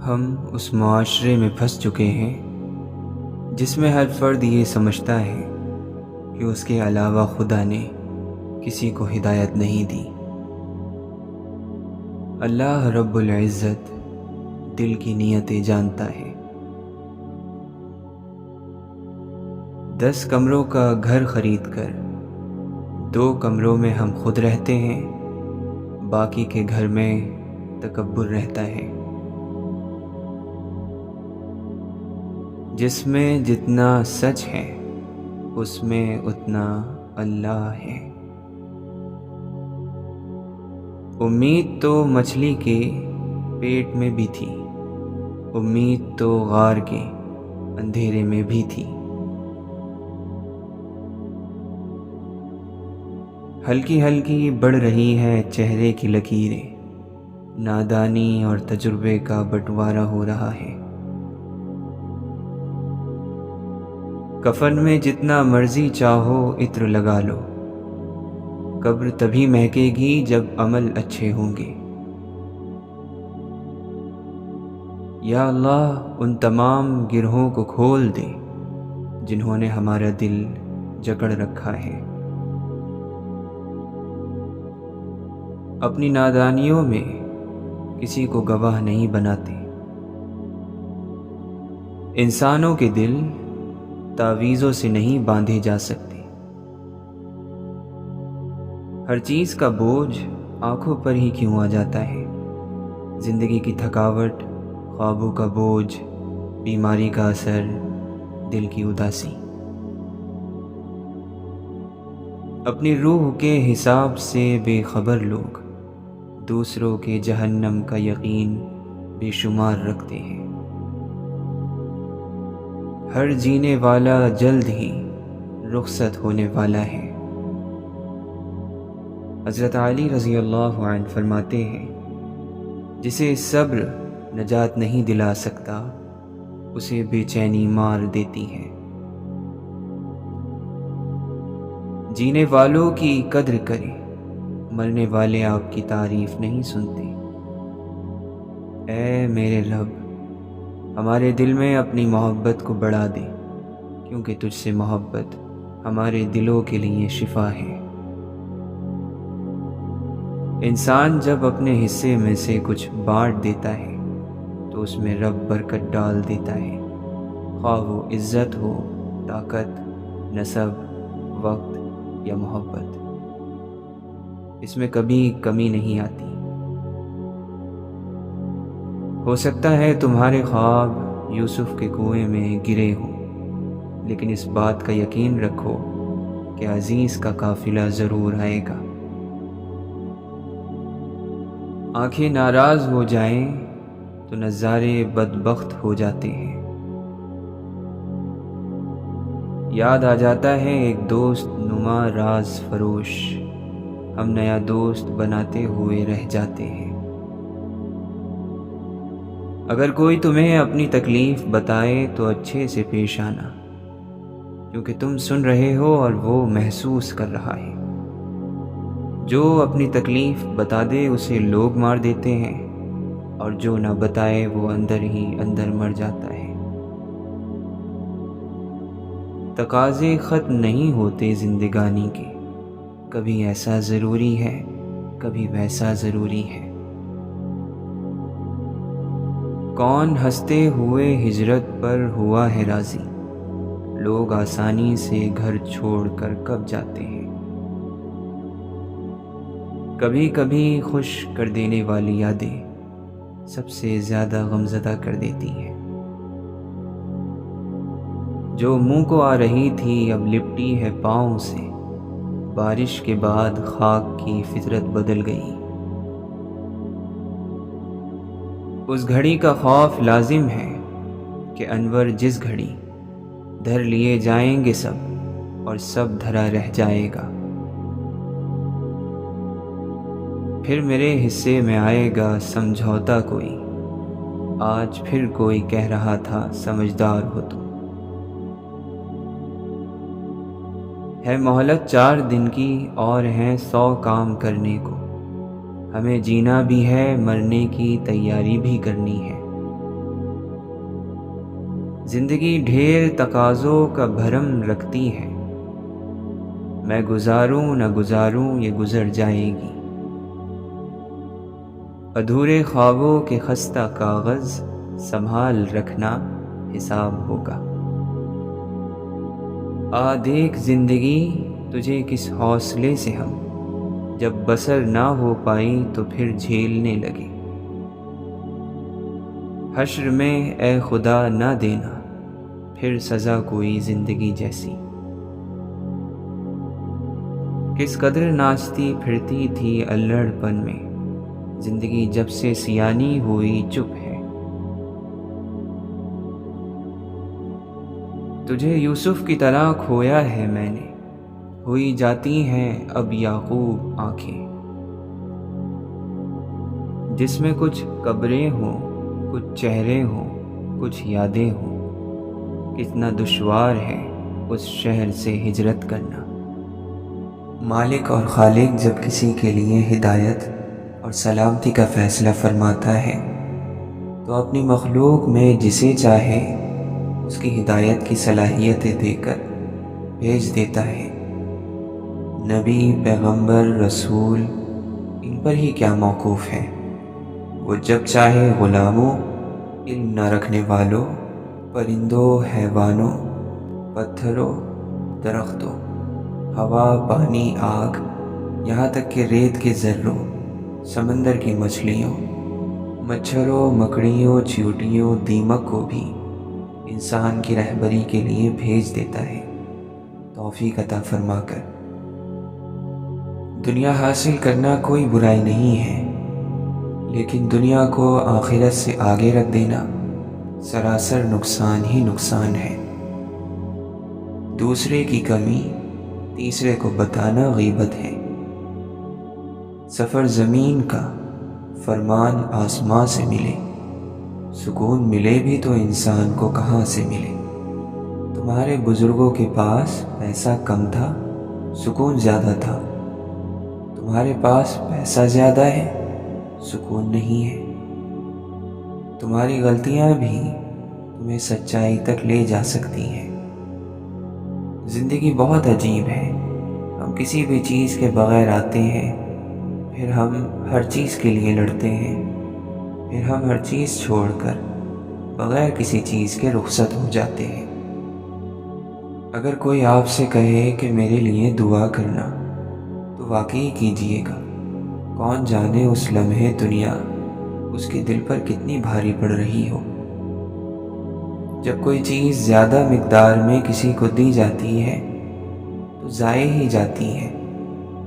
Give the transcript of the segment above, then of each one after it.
ہم اس معاشرے میں پھنس چکے ہیں جس میں ہر فرد یہ سمجھتا ہے کہ اس کے علاوہ خدا نے کسی کو ہدایت نہیں دی۔ اللہ رب العزت دل کی نیتیں جانتا ہے۔ 10 کمروں کا گھر خرید کر 2 کمروں میں ہم خود رہتے ہیں، باقی کے گھر میں تکبر رہتا ہے۔ جس میں جتنا سچ ہے اس میں اتنا اللہ ہے۔ امید تو مچھلی کے پیٹ میں بھی تھی، امید تو غار کے اندھیرے میں بھی تھی۔ ہلکی ہلکی بڑھ رہی ہے چہرے کی لکیریں، نادانی اور تجربے کا بٹوارا ہو رہا ہے۔ کفن میں جتنا مرضی چاہو عطر لگا لو، قبر تبھی مہکے گی جب عمل اچھے ہوں گے۔ یا اللہ ان تمام گرہوں کو کھول دے جنہوں نے ہمارا دل جکڑ رکھا ہے۔ اپنی نادانیوں میں کسی کو گواہ نہیں بناتے۔ انسانوں کے دل تعویذوں سے نہیں باندھے جا سکتے۔ ہر چیز کا بوجھ آنکھوں پر ہی کیوں آ جاتا ہے؟ زندگی کی تھکاوٹ، خوابوں کا بوجھ، بیماری کا اثر، دل کی اداسی۔ اپنی روح کے حساب سے بے خبر لوگ دوسروں کے جہنم کا یقین بے شمار رکھتے ہیں۔ ہر جینے والا جلد ہی رخصت ہونے والا ہے۔ حضرت علی رضی اللہ عنہ فرماتے ہیں، جسے صبر نجات نہیں دلا سکتا اسے بے چینی مار دیتی ہے۔ جینے والوں کی قدر کریں، مرنے والے آپ کی تعریف نہیں سنتے۔ اے میرے رب، ہمارے دل میں اپنی محبت کو بڑھا دے، کیونکہ تجھ سے محبت ہمارے دلوں کے لیے شفا ہے۔ انسان جب اپنے حصے میں سے کچھ بانٹ دیتا ہے تو اس میں رب برکت ڈال دیتا ہے، خواہ وہ عزت ہو، طاقت، نسب، وقت یا محبت۔ اس میں کبھی کمی نہیں آتی۔ ہو سکتا ہے تمہارے خواب یوسف کے کنویں میں گرے ہوں، لیکن اس بات کا یقین رکھو کہ عزیز کا قافلہ ضرور آئے گا۔ آنکھیں ناراض ہو جائیں تو نظارے بدبخت ہو جاتے ہیں۔ یاد آ جاتا ہے ایک دوست نما راز فروش، ہم نیا دوست بناتے ہوئے رہ جاتے ہیں۔ اگر کوئی تمہیں اپنی تکلیف بتائے تو اچھے سے پیش آنا، کیونکہ تم سن رہے ہو اور وہ محسوس کر رہا ہے۔ جو اپنی تکلیف بتا دے اسے لوگ مار دیتے ہیں، اور جو نہ بتائے وہ اندر ہی اندر مر جاتا ہے۔ تقاضے ختم نہیں ہوتے زندگانی کے، کبھی ایسا ضروری ہے، کبھی ویسا ضروری ہے۔ کون ہنستے ہوئے ہجرت پر ہوا ہے راضی، لوگ آسانی سے گھر چھوڑ کر کب جاتے ہیں۔ کبھی کبھی خوش کر دینے والی یادیں سب سے زیادہ غمزدہ کر دیتی ہیں۔ جو منہ کو آ رہی تھی اب لپٹی ہے پاؤں سے، بارش کے بعد خاک کی فطرت بدل گئی۔ اس گھڑی کا خوف لازم ہے کہ انور جس گھڑی دھر لیے جائیں گے سب، اور سب دھرا رہ جائے گا۔ پھر میرے حصے میں آئے گا سمجھوتا کوئی، آج پھر کوئی کہہ رہا تھا سمجھدار ہو تم۔ ہے مہلت 4 دن کی اور ہیں 100 کام کرنے کو، ہمیں جینا بھی ہے، مرنے کی تیاری بھی کرنی ہے۔ زندگی ڈھیر تقاضوں کا بھرم رکھتی ہے، میں گزاروں نہ گزاروں یہ گزر جائے گی۔ ادھورے خوابوں کے خستہ کاغذ سنبھال رکھنا حساب ہوگا۔ آ دیکھ زندگی تجھے کس حوصلے سے ہم جب بسر نہ ہو پائی تو پھر جھیلنے لگے۔ حشر میں اے خدا نہ دینا پھر سزا کوئی زندگی جیسی۔ کس قدر ناچتی پھرتی تھی الڑ پن میں، زندگی جب سے سیانی ہوئی چپ ہے۔ تجھے یوسف کی طرح کھویا ہے میں نے، ہوئی جاتی ہیں اب یعقوب آنکھیں۔ جس میں کچھ قبریں ہوں، کچھ چہرے ہوں، کچھ یادیں ہوں، کتنا دشوار ہے اس شہر سے ہجرت کرنا۔ مالک اور خالق جب کسی کے لیے ہدایت اور سلامتی کا فیصلہ فرماتا ہے تو اپنی مخلوق میں جسے چاہے اس کی ہدایت کی صلاحیتیں دے کر بھیج دیتا ہے۔ نبی، پیغمبر، رسول ان پر ہی کیا موقوف ہے؟ وہ جب چاہے غلاموں، علم نہ رکھنے والوں، پرندوں، حیوانوں، پتھروں، درختوں، ہوا، پانی، آگ، یہاں تک کہ ریت کے ذروں، سمندر کی مچھلیوں، مچھروں، مکڑیوں، چیونٹیوں، دیمک کو بھی انسان کی رہبری کے لیے بھیج دیتا ہے، توفیق عطا فرما کر۔ دنیا حاصل کرنا کوئی برائی نہیں ہے، لیکن دنیا کو آخرت سے آگے رکھ دینا سراسر نقصان ہی نقصان ہے۔ دوسرے کی کمی تیسرے کو بتانا غیبت ہے۔ سفر زمین کا، فرمان آسمان سے ملے، سکون ملے بھی تو انسان کو کہاں سے ملے۔ تمہارے بزرگوں کے پاس پیسہ کم تھا، سکون زیادہ تھا، تمہارے پاس پیسہ زیادہ ہے، سکون نہیں ہے۔ تمہاری غلطیاں بھی تمہیں سچائی تک لے جا سکتی ہیں۔ زندگی بہت عجیب ہے، ہم کسی بھی چیز کے بغیر آتے ہیں، پھر ہم ہر چیز کے لیے لڑتے ہیں، پھر ہم ہر چیز چھوڑ کر بغیر کسی چیز کے رخصت ہو جاتے ہیں۔ اگر کوئی آپ سے کہے کہ میرے لیے دعا کرنا تو واقعی کیجیے گا، کون جانے اس لمحے دنیا اس کے دل پر کتنی بھاری پڑ رہی ہو۔ جب کوئی چیز زیادہ مقدار میں کسی کو دی جاتی ہے تو ضائع ہی جاتی ہے،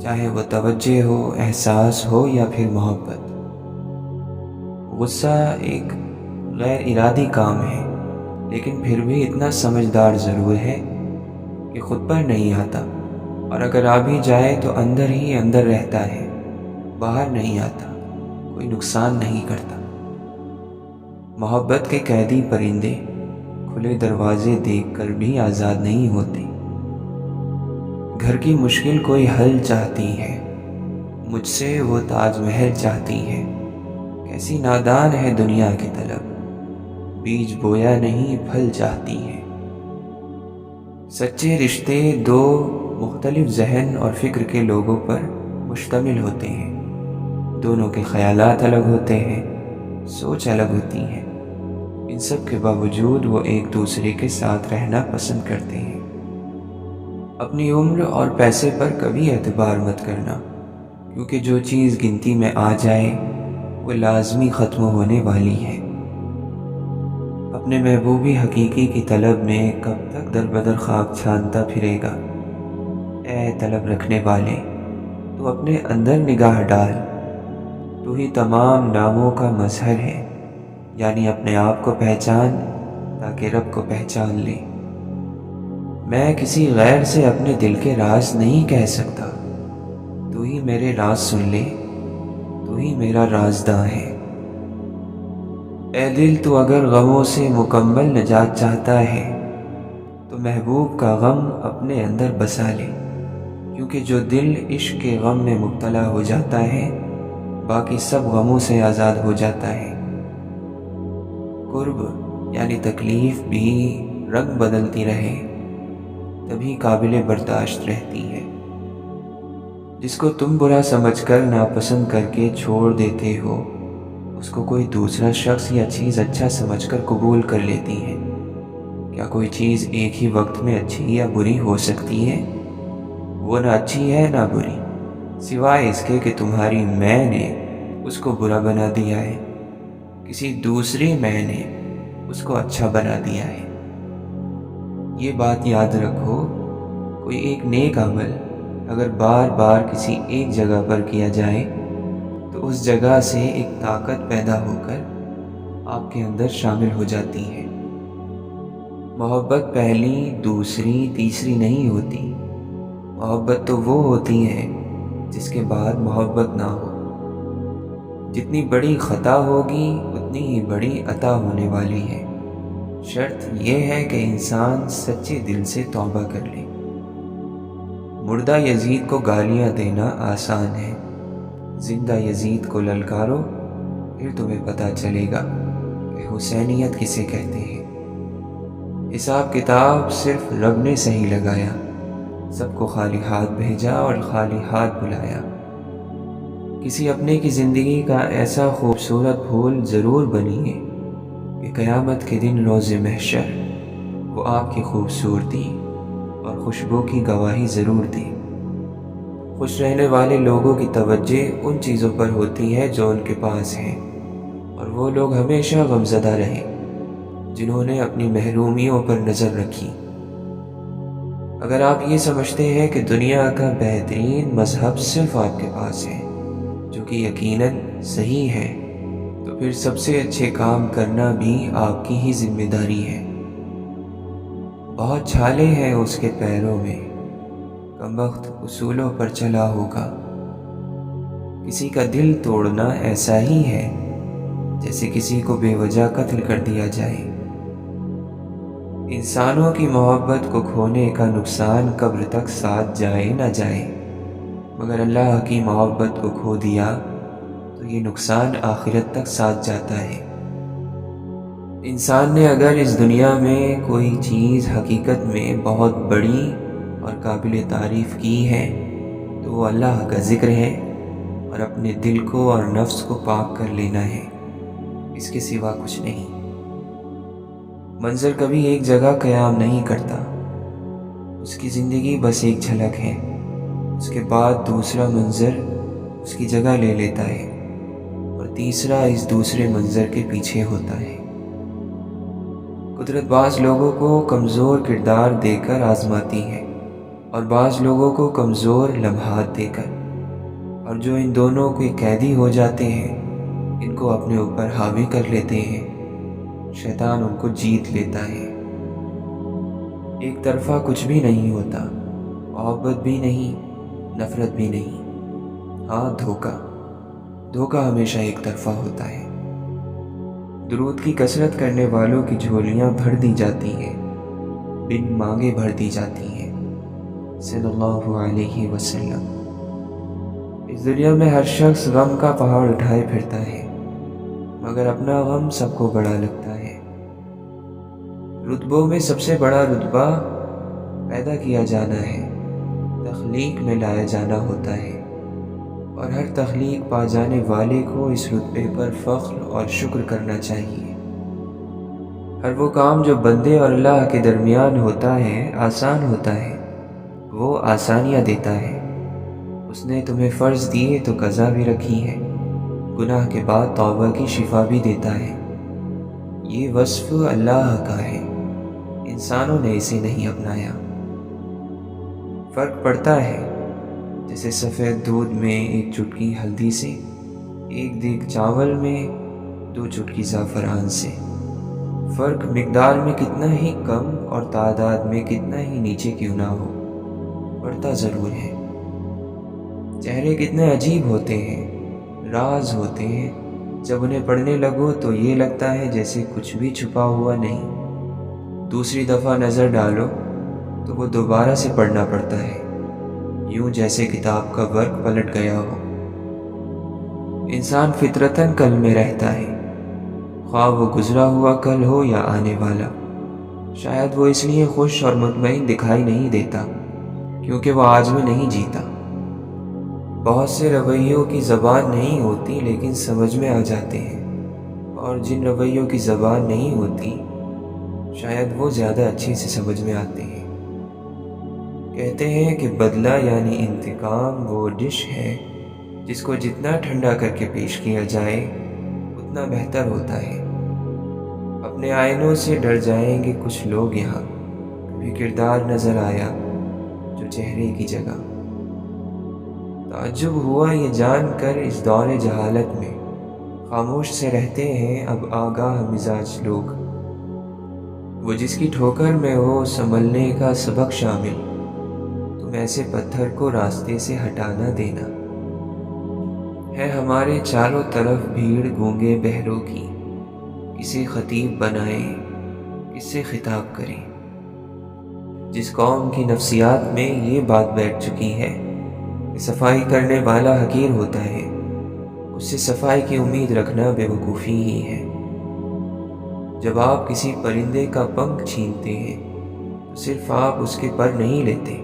چاہے وہ توجہ ہو، احساس ہو یا پھر محبت۔ غصہ ایک غیر ارادی کام ہے، لیکن پھر بھی اتنا سمجھدار ضرور ہے کہ خود پر نہیں آتا، اور اگر آ بھی جائے تو اندر ہی اندر رہتا ہے، باہر نہیں آتا، کوئی نقصان نہیں کرتا۔ محبت کے قیدی پرندے کھلے دروازے دیکھ کر بھی آزاد نہیں ہوتے۔ گھر کی مشکل کوئی حل چاہتی ہے، مجھ سے وہ تاج محل چاہتی ہے۔ کیسی نادان ہے دنیا کی طلب، بیج بویا نہیں پھل چاہتی ہے۔ سچے رشتے دو مختلف ذہن اور فکر کے لوگوں پر مشتمل ہوتے ہیں، دونوں کے خیالات الگ ہوتے ہیں، سوچ الگ ہوتی ہے، ان سب کے باوجود وہ ایک دوسرے کے ساتھ رہنا پسند کرتے ہیں۔ اپنی عمر اور پیسے پر کبھی اعتبار مت کرنا، کیونکہ جو چیز گنتی میں آ جائے وہ لازمی ختم ہونے والی ہے۔ اپنے محبوبی حقیقی کی طلب میں کب تک در بدر خواب چھانتا پھرے گا؟ اے طلب رکھنے والے، تو اپنے اندر نگاہ ڈال، تو ہی تمام ناموں کا مظہر ہے، یعنی اپنے آپ کو پہچان تاکہ رب کو پہچان لے۔ میں کسی غیر سے اپنے دل کے راز نہیں کہہ سکتا، تو ہی میرے راز سن لے، تو ہی میرا رازداں ہے۔ اے دل، تو اگر غموں سے مکمل نجات چاہتا ہے تو محبوب کا غم اپنے اندر بسا لے، کیونکہ جو دل عشق کے غم میں مبتلا ہو جاتا ہے باقی سب غموں سے آزاد ہو جاتا ہے۔ قرب یعنی تکلیف بھی رنگ بدلتی رہے تبھی قابل برداشت رہتی ہے۔ جس کو تم برا سمجھ کر ناپسند کر کے چھوڑ دیتے ہو، اس کو کوئی دوسرا شخص یا چیز اچھا سمجھ کر قبول کر لیتی ہے۔ کیا کوئی چیز ایک ہی وقت میں اچھی یا بری ہو سکتی ہے؟ وہ نہ اچھی ہے نہ بری، سوائے اس کے کہ تمہاری میں نے اس کو برا بنا دیا ہے، کسی دوسری میں نے اس کو اچھا بنا دیا ہے۔ یہ بات یاد رکھو، کوئی ایک نیک عمل اگر بار بار کسی ایک جگہ پر کیا جائے تو اس جگہ سے ایک طاقت پیدا ہو کر آپ کے اندر شامل ہو جاتی ہے۔ محبت پہلی، دوسری، تیسری نہیں ہوتی۔ محبت تو وہ ہوتی ہے جس کے بعد محبت نہ ہو۔ جتنی بڑی خطا ہوگی اتنی ہی بڑی عطا ہونے والی ہے۔ شرط یہ ہے کہ انسان سچے دل سے توبہ کر لے۔ مردہ یزید کو گالیاں دینا آسان ہے، زندہ یزید کو للکارو، پھر تمہیں پتہ چلے گا کہ حسینیت کسے کہتے ہیں۔ حساب کتاب صرف رب نے صحیح لگایا، سب کو خالی ہاتھ بھیجا اور خالی ہاتھ بلایا۔ کسی اپنے کی زندگی کا ایسا خوبصورت پھول ضرور بنیے کہ قیامت کے دن روز محشر وہ آپ کی خوبصورتی اور خوشبو کی گواہی ضرور دے۔ خوش رہنے والے لوگوں کی توجہ ان چیزوں پر ہوتی ہے جو ان کے پاس ہیں، اور وہ لوگ ہمیشہ غمزدہ رہے جنہوں نے اپنی محرومیوں پر نظر رکھی۔ اگر آپ یہ سمجھتے ہیں کہ دنیا کا بہترین مذہب صرف آپ کے پاس ہے، جو کہ یقیناً صحیح ہے، تو پھر سب سے اچھے کام کرنا بھی آپ کی ہی ذمہ داری ہے۔ بہت چھالے ہیں اس کے پیروں میں، کمبخت اصولوں پر چلا ہوگا۔ کسی کا دل توڑنا ایسا ہی ہے جیسے کسی کو بے وجہ قتل کر دیا جائے۔ انسانوں کی محبت کو کھونے کا نقصان قبر تک ساتھ جائے نہ جائے، مگر اللہ کی محبت کو کھو دیا تو یہ نقصان آخرت تک ساتھ جاتا ہے۔ انسان نے اگر اس دنیا میں کوئی چیز حقیقت میں بہت بڑی اور قابل تعریف کی ہے تو وہ اللہ کا ذکر ہے اور اپنے دل کو اور نفس کو پاک کر لینا ہے، اس کے سوا کچھ نہیں۔ منظر کبھی ایک جگہ قیام نہیں کرتا، اس کی زندگی بس ایک جھلک ہے، اس کے بعد دوسرا منظر اس کی جگہ لے لیتا ہے اور تیسرا اس دوسرے منظر کے پیچھے ہوتا ہے۔ قدرت بعض لوگوں کو کمزور کردار دے کر آزماتی ہے اور بعض لوگوں کو کمزور لمحات دے کر، اور جو ان دونوں کے قیدی ہو جاتے ہیں ان کو اپنے اوپر حاوی کر لیتے ہیں، شیطان ان کو جیت لیتا ہے۔ ایک طرفہ کچھ بھی نہیں ہوتا، محبت بھی نہیں، نفرت بھی نہیں، ہاں دھوکہ ہمیشہ ایک طرفہ ہوتا ہے۔ درود کی کثرت کرنے والوں کی جھولیاں بھر دی جاتی ہیں، بن مانگے بھر دی جاتی ہیں، صلی اللہ علیہ وسلم۔ اس دنیا میں ہر شخص غم کا پہاڑ اٹھائے پھرتا ہے، مگر اپنا غم سب کو بڑا لگتا ہے۔ رتبوں میں سب سے بڑا رتبہ پیدا کیا جانا ہے، تخلیق میں لایا جانا ہوتا ہے، اور ہر تخلیق پا جانے والے کو اس رتبے پر فخر اور شکر کرنا چاہیے۔ ہر وہ کام جو بندے اور اللہ کے درمیان ہوتا ہے آسان ہوتا ہے، وہ آسانیاں دیتا ہے۔ اس نے تمہیں فرض دیے تو قضا بھی رکھی ہے، گناہ کے بعد توبہ کی شفا بھی دیتا ہے۔ یہ وصف اللہ کا ہے، انسانوں نے اسے نہیں اپنایا۔ فرق پڑتا ہے جیسے سفید دودھ میں ایک چٹکی ہلدی سے، ایک دیگ چاول میں 2 چٹکی زعفران سے۔ فرق مقدار میں کتنا ہی کم اور تعداد میں کتنا ہی نیچے کیوں نہ ہو، پڑتا ضرور ہے۔ چہرے کتنے عجیب ہوتے ہیں، راز ہوتے ہیں، جب انہیں پڑھنے لگو تو یہ لگتا ہے جیسے کچھ بھی چھپا ہوا نہیں۔ دوسری دفعہ نظر ڈالو تو وہ دوبارہ سے پڑھنا پڑتا ہے، یوں جیسے کتاب کا ورق پلٹ گیا ہو۔ انسان فطرتاً قلب میں رہتا ہے، خواہ وہ گزرا ہوا کل ہو یا آنے والا۔ شاید وہ اس لیے خوش اور مطمئن دکھائی نہیں دیتا کیونکہ وہ آج میں نہیں جیتا۔ بہت سے رویوں کی زبان نہیں ہوتی لیکن سمجھ میں آ جاتے ہیں، اور جن رویوں کی زبان نہیں ہوتی شاید وہ زیادہ اچھے سے سمجھ میں آتے ہیں۔ کہتے ہیں کہ بدلہ یعنی انتقام وہ ڈش ہے جس کو جتنا ٹھنڈا کر کے پیش کیا جائے اتنا بہتر ہوتا ہے۔ اپنے آئینوں سے ڈر جائیں گے کچھ لوگ یہاں، کبھی کردار نظر آیا جو چہرے کی جگہ۔ تعجب ہوا یہ جان کر اس دور جہالت میں خاموش سے رہتے ہیں اب آگاہ مزاج لوگ۔ وہ جس کی ٹھوکر میں ہو سنبھلنے کا سبق شامل، تم ایسے پتھر کو راستے سے ہٹا نہ دینا۔ ہے ہمارے چاروں طرف بھیڑ گونگے بہروں کی، کسی خطیب بنائیں کس سے خطاب کریں۔ جس قوم کی نفسیات میں یہ بات بیٹھ چکی ہے کہ صفائی کرنے والا حقیر ہوتا ہے، اس سے صفائی کی امید رکھنا بے وقوفی ہی ہے۔ جب آپ کسی پرندے کا پنکھ چھینتے ہیں تو صرف آپ اس کے پر نہیں لیتے،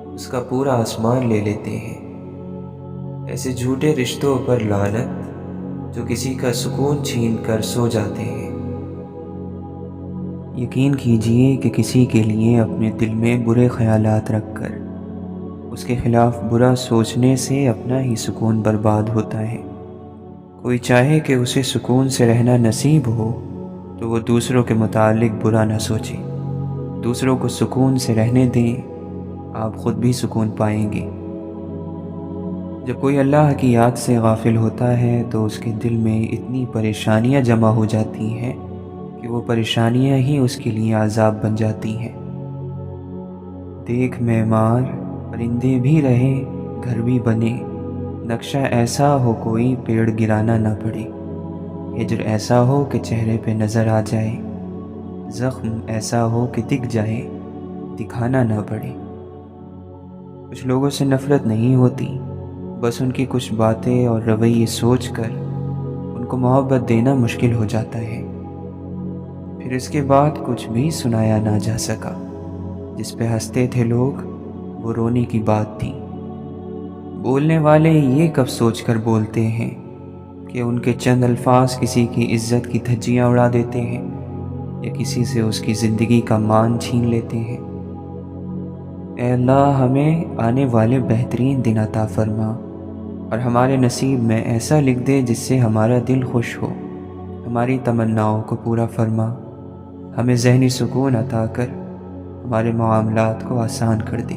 اس کا پورا آسمان لے لیتے ہیں۔ ایسے جھوٹے رشتوں پر لعنت جو کسی کا سکون چھین کر سو جاتے ہیں۔ یقین کیجئے کہ کسی کے لیے اپنے دل میں برے خیالات رکھ کر اس کے خلاف برا سوچنے سے اپنا ہی سکون برباد ہوتا ہے۔ کوئی چاہے کہ اسے سکون سے رہنا نصیب ہو تو وہ دوسروں کے متعلق برا نہ سوچے، دوسروں کو سکون سے رہنے دیں، آپ خود بھی سکون پائیں گے۔ جب کوئی اللہ کی یاد سے غافل ہوتا ہے تو اس کے دل میں اتنی پریشانیاں جمع ہو جاتی ہیں کہ وہ پریشانیاں ہی اس کے لیے عذاب بن جاتی ہیں۔ دیکھ معمار پرندے بھی رہے گھر بھی بنے، نقشہ ایسا ہو کوئی پیڑ گرانا نہ پڑے، ہجر ایسا ہو کہ چہرے پہ نظر آ جائے، زخم ایسا ہو کہ دکھ جائے دکھانا نہ پڑے۔ کچھ لوگوں سے نفرت نہیں ہوتی، بس ان کی کچھ باتیں اور رویے سوچ کر ان کو محبت دینا مشکل ہو جاتا ہے۔ پھر اس کے بعد کچھ بھی سنایا نہ جا سکا، جس پہ ہنستے تھے لوگ وہ رونے کی بات تھی۔ بولنے والے یہ کب سوچ کر بولتے ہیں کہ ان کے چند الفاظ کسی کی عزت کی دھجیاں اڑا دیتے ہیں یا کسی سے اس کی زندگی کا مان چھین لیتے ہیں۔ اے اللہ ہمیں آنے والے بہترین دن عطا فرما اور ہمارے نصیب میں ایسا لکھ دے جس سے ہمارا دل خوش ہو، ہماری تمناؤں کو پورا فرما، ہمیں ذہنی سکون عطا کر ہمارے معاملات کو آسان کر دے۔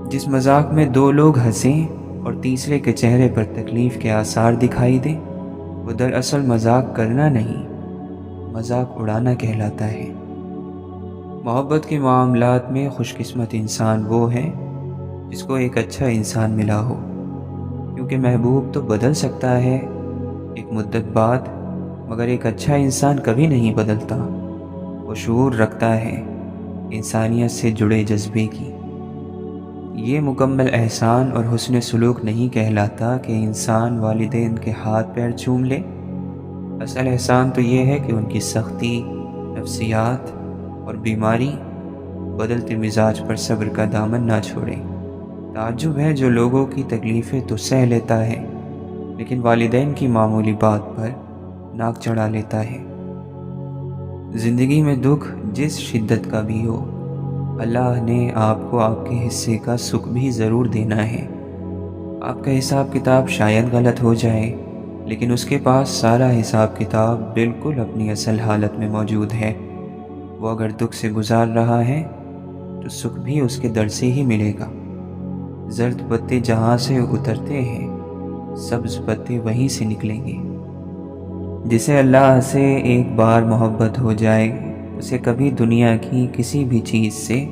جس مذاق میں دو لوگ ہنسیں اور تیسرے کے چہرے پر تکلیف کے آثار دکھائی دیں، وہ دراصل مذاق کرنا نہیں، مذاق اڑانا کہلاتا ہے۔ محبت کے معاملات میں خوش قسمت انسان وہ ہے جس کو ایک اچھا انسان ملا ہو، کیونکہ محبوب تو بدل سکتا ہے ایک مدت بعد، مگر ایک اچھا انسان کبھی نہیں بدلتا۔ وہ شعور رکھتا ہے انسانیت سے جڑے جذبے کی۔ یہ مکمل احسان اور حسن سلوک نہیں کہلاتا کہ انسان والدین کے ہاتھ پیر چوم لے، اصل احسان تو یہ ہے کہ ان کی سختی، نفسیات اور بیماری، بدلتے مزاج پر صبر کا دامن نہ چھوڑے۔ تعجب ہے جو لوگوں کی تکلیفیں تو سہ لیتا ہے لیکن والدین کی معمولی بات پر ناک چڑھا لیتا ہے۔ زندگی میں دکھ جس شدت کا بھی ہو، اللہ نے آپ کو آپ کے حصے کا سکھ بھی ضرور دینا ہے۔ آپ کا حساب کتاب شاید غلط ہو جائے لیکن اس کے پاس سارا حساب کتاب بالکل اپنی اصل حالت میں موجود ہے۔ وہ اگر دکھ سے گزار رہا ہے تو سکھ بھی اس کے در سے ہی ملے گا۔ زرد پتے جہاں سے اترتے ہیں سبز پتے وہیں سے نکلیں گے۔ جسے اللہ سے ایک بار محبت ہو جائے اسے کبھی دنیا کی کسی بھی چیز سے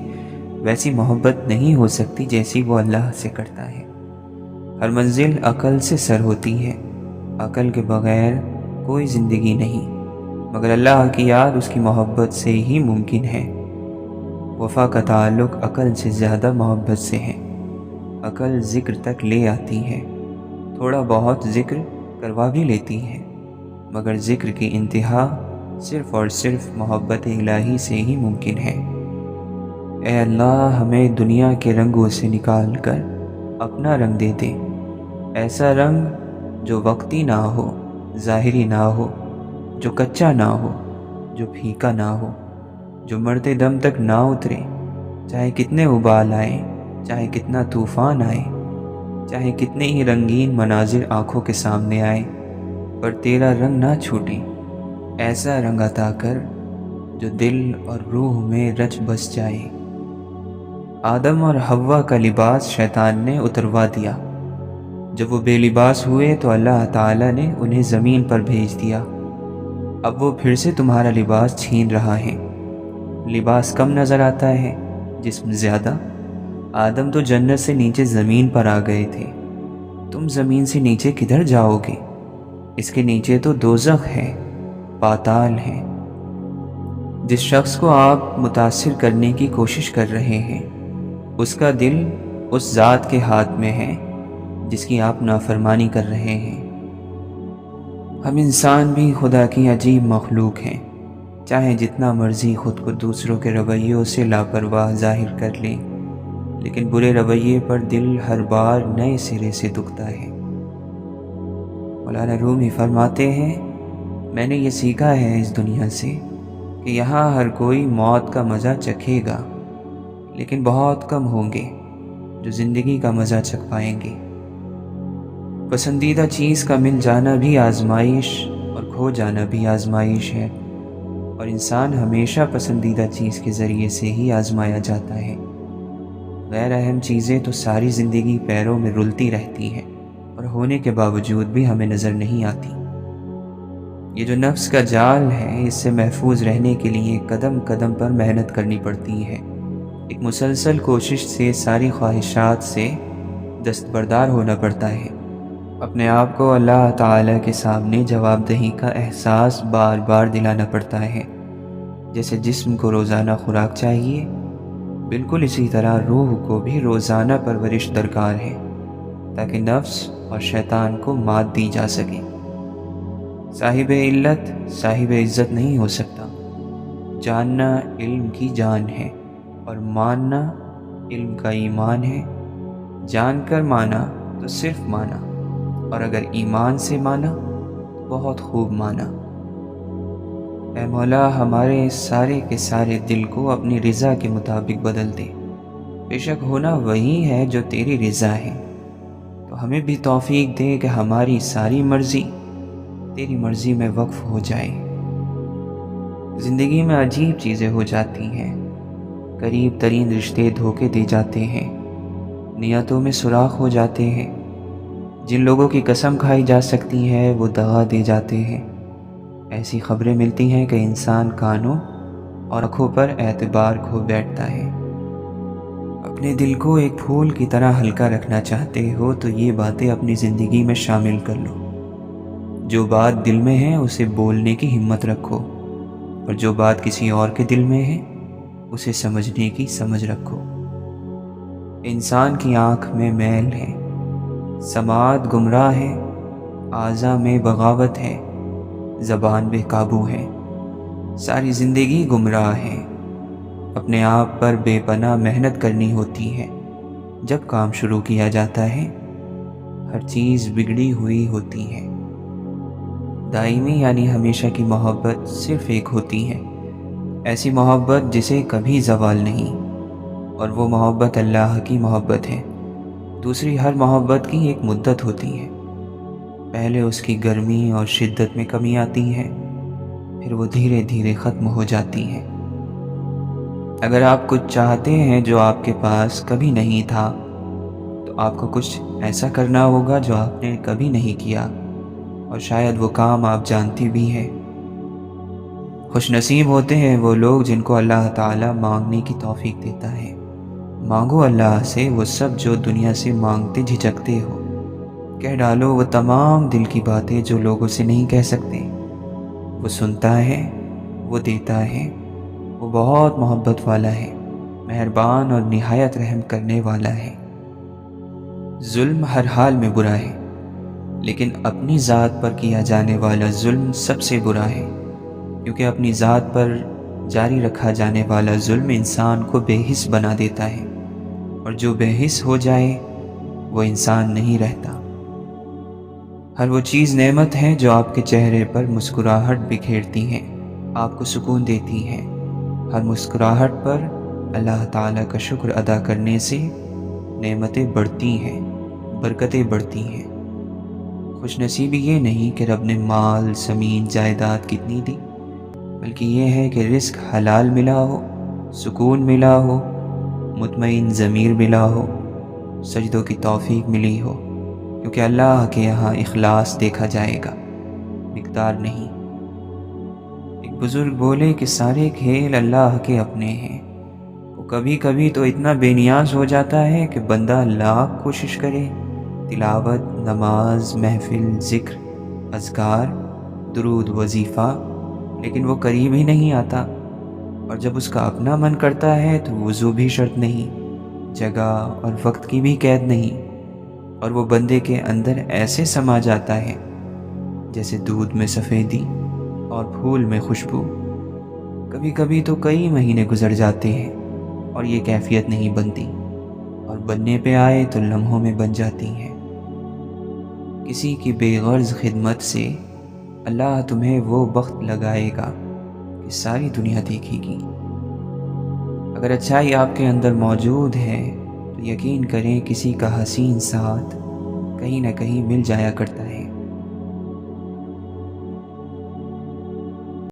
ویسی محبت نہیں ہو سکتی جیسی وہ اللہ سے کرتا ہے۔ ہر منزل عقل سے سر ہوتی ہے، عقل کے بغیر کوئی زندگی نہیں، مگر اللہ کی یاد اس کی محبت سے ہی ممکن ہے۔ وفا کا تعلق عقل سے زیادہ محبت سے ہے۔ عقل ذکر تک لے آتی ہے، تھوڑا بہت ذکر کروا بھی لیتی ہے، مگر ذکر کی انتہا صرف اور صرف محبت الہی سے ہی ممکن ہے۔ اے اللہ، ہمیں دنیا کے رنگوں سے نکال کر اپنا رنگ دے دے، ایسا رنگ جو وقتی نہ ہو، ظاہری نہ ہو، جو کچا نہ ہو، جو پھیکا نہ ہو، جو مرتے دم تک نہ اترے، چاہے کتنے ابال آئیں، چاہے کتنا طوفان آئے، چاہے کتنے ہی رنگین مناظر آنکھوں کے سامنے آئے، پر تیرا رنگ نہ چھوٹے۔ ایسا رنگ عطا کر جو دل اور روح میں رچ بس جائے۔ آدم اور حوا کا لباس شیطان نے اتروا دیا۔ جب وہ بے لباس ہوئے تو اللہ تعالیٰ نے انہیں زمین پر بھیج دیا۔ اب وہ پھر سے تمہارا لباس چھین رہا ہے۔ لباس کم نظر آتا ہے، جسم زیادہ۔ آدم تو جنت سے نیچے زمین پر آ گئے تھے، تم زمین سے نیچے کدھر جاؤ گے؟ اس کے نیچے تو دوزخ ہے، پاتال ہے۔ جس شخص کو آپ متاثر کرنے کی کوشش کر رہے ہیں، اس کا دل اس ذات کے ہاتھ میں ہے جس کی آپ نافرمانی کر رہے ہیں۔ ہم انسان بھی خدا کی عجیب مخلوق ہیں، چاہے جتنا مرضی خود کو دوسروں کے رویوں سے لاپرواہ ظاہر کر لیں، لیکن برے رویے پر دل ہر بار نئے سرے سے دکھتا ہے۔ مولانا رومی فرماتے ہیں، میں نے یہ سیکھا ہے اس دنیا سے کہ یہاں ہر کوئی موت کا مزہ چکھے گا، لیکن بہت کم ہوں گے جو زندگی کا مزہ چکھ پائیں گے۔ پسندیدہ چیز کا مل جانا بھی آزمائش اور کھو جانا بھی آزمائش ہے، اور انسان ہمیشہ پسندیدہ چیز کے ذریعے سے ہی آزمایا جاتا ہے۔ غیر اہم چیزیں تو ساری زندگی پیروں میں رلتی رہتی ہیں اور ہونے کے باوجود بھی ہمیں نظر نہیں آتی۔ یہ جو نفس کا جال ہے، اس سے محفوظ رہنے کے لیے قدم قدم پر محنت کرنی پڑتی ہے۔ ایک مسلسل کوشش سے ساری خواہشات سے دستبردار ہونا پڑتا ہے۔ اپنے آپ کو اللہ تعالیٰ کے سامنے جواب دہی کا احساس بار بار دلانا پڑتا ہے۔ جیسے جسم کو روزانہ خوراک چاہیے، بالکل اسی طرح روح کو بھی روزانہ پرورش درکار ہے، تاکہ نفس اور شیطان کو مات دی جا سکے۔ صاحب علت صاحب عزت نہیں ہو سکتا۔ جاننا علم کی جان ہے، اور ماننا علم کا ایمان ہے۔ جان کر مانا تو صرف مانا، اور اگر ایمان سے مانا تو بہت خوب مانا۔ اے مولا، ہمارے سارے کے سارے دل کو اپنی رضا کے مطابق بدل دے۔ بے شک ہونا وہی ہے جو تیری رضا ہے، تو ہمیں بھی توفیق دے کہ ہماری ساری مرضی تیری مرضی میں وقف ہو جائے۔ زندگی میں عجیب چیزیں ہو جاتی ہیں، قریب ترین رشتے دھوکے دے جاتے ہیں، نیتوں میں سوراخ ہو جاتے ہیں، جن لوگوں کی قسم کھائی جا سکتی ہے وہ دغا دے جاتے ہیں۔ ایسی خبریں ملتی ہیں کہ انسان کانوں اور آنکھوں پر اعتبار کھو بیٹھتا ہے۔ اپنے دل کو ایک پھول کی طرح ہلکا رکھنا چاہتے ہو تو یہ باتیں اپنی زندگی میں شامل کر لو۔ جو بات دل میں ہے اسے بولنے کی ہمت رکھو، اور جو بات کسی اور کے دل میں ہے اسے سمجھنے کی سمجھ رکھو۔ انسان کی آنکھ میں میل ہے، سماعت گمراہ ہے، اعضاء میں بغاوت ہے، زبان بے قابو ہے، ساری زندگی گمراہ ہے۔ اپنے آپ پر بے پناہ محنت کرنی ہوتی ہے۔ جب کام شروع کیا جاتا ہے ہر چیز بگڑی ہوئی ہوتی ہے۔ دائمی یعنی ہمیشہ کی محبت صرف ایک ہوتی ہے، ایسی محبت جسے کبھی زوال نہیں، اور وہ محبت اللہ کی محبت ہے۔ دوسری ہر محبت کی ایک مدت ہوتی ہے، پہلے اس کی گرمی اور شدت میں کمی آتی ہے، پھر وہ دھیرے دھیرے ختم ہو جاتی ہے۔ اگر آپ کچھ چاہتے ہیں جو آپ کے پاس کبھی نہیں تھا، تو آپ کو کچھ ایسا کرنا ہوگا جو آپ نے کبھی نہیں کیا، اور شاید وہ کام آپ جانتی بھی ہیں۔ خوش نصیب ہوتے ہیں وہ لوگ جن کو اللہ تعالیٰ مانگنے کی توفیق دیتا ہے۔ مانگو اللہ سے وہ سب جو دنیا سے مانگتے جھجکتے ہو۔ کہہ ڈالو وہ تمام دل کی باتیں جو لوگوں سے نہیں کہہ سکتے۔ وہ سنتا ہے، وہ دیتا ہے، وہ بہت محبت والا ہے، مہربان اور نہایت رحم کرنے والا ہے۔ ظلم ہر حال میں برا ہے، لیکن اپنی ذات پر کیا جانے والا ظلم سب سے برا ہے، کیونکہ اپنی ذات پر جاری رکھا جانے والا ظلم انسان کو بے حس بنا دیتا ہے، اور جو بے حس ہو جائے وہ انسان نہیں رہتا۔ ہر وہ چیز نعمت ہے جو آپ کے چہرے پر مسکراہٹ بکھیرتی ہیں، آپ کو سکون دیتی ہیں۔ ہر مسکراہٹ پر اللہ تعالیٰ کا شکر ادا کرنے سے نعمتیں بڑھتی ہیں، برکتیں بڑھتی ہیں۔ خوش نصیبی یہ نہیں کہ رب نے مال، زمین، جائیداد کتنی دی، بلکہ یہ ہے کہ رزق حلال ملا ہو، سکون ملا ہو، مطمئن ضمیر ملا ہو، سجدوں کی توفیق ملی ہو، کیونکہ اللہ کے یہاں اخلاص دیکھا جائے گا، مقدار نہیں۔ ایک بزرگ بولے کہ سارے کھیل اللہ کے اپنے ہیں، وہ کبھی کبھی تو اتنا بے نیاز ہو جاتا ہے کہ بندہ لاکھ کوشش کرے، تلاوت، نماز، محفل، ذکر، اذکار، درود، وظیفہ، لیکن وہ قریب ہی نہیں آتا۔ اور جب اس کا اپنا من کرتا ہے تو وضو بھی شرط نہیں، جگہ اور وقت کی بھی قید نہیں، اور وہ بندے کے اندر ایسے سما جاتا ہے جیسے دودھ میں سفیدی اور پھول میں خوشبو۔ کبھی کبھی تو کئی مہینے گزر جاتے ہیں اور یہ کیفیت نہیں بنتی، اور بننے پہ آئے تو لمحوں میں بن جاتی ہیں۔ کسی کی بے غرض خدمت سے اللہ تمہیں وہ بخت لگائے گا کہ ساری دنیا دیکھے گی۔ اگر اچھائی آپ کے اندر موجود ہے تو یقین کریں کسی کا حسین ساتھ کہیں نہ کہیں مل جایا کرتا ہے۔